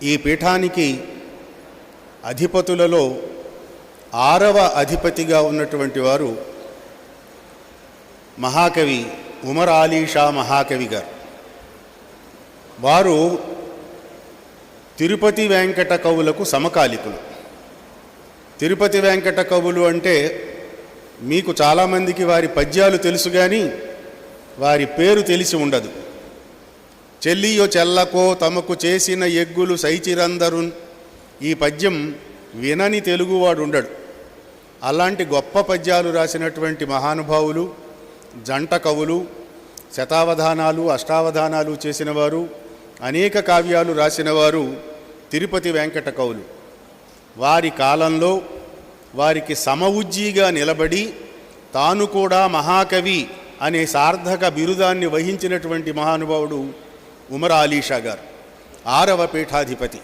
ఈ పీఠానికి అధిపతులలో 6వ అధిపతిగా ఉన్నటువంటి వారు మహాకవి ఉమర్ అలీ షా మహాకవి గారు. వారు తిరుపతి వెంకట కవులకు సమకాలికులు. తిరుపతి వెంకట కవులు అంటే మీకు చాలామందికి వారి పద్యాలు తెలుసు కానీ వారి పేరు తెలిసి ఉండదు. చెల్లియో చెల్లకో తమకు చేసిన ఎగ్గులు సైచిరందరున్, ఈ పద్యం వినని తెలుగువాడు ఉండడు. అలాంటి గొప్ప పద్యాలు రాసినటువంటి మహానుభావులు, జంట కవులు, శతావధానాలు అష్టావధానాలు చేసినవారు, అనేక కావ్యాలు రాసినవారు తిరుపతి వెంకట కవులు. వారి కాలంలో వారికి సమవుజ్జీగా నిలబడి తాను కూడా మహాకవి అనే సార్థక బిరుదాన్ని వహించినటువంటి మహానుభావుడు ఉమర్ అలీ షా గారు, 6వ పీఠాధిపతి.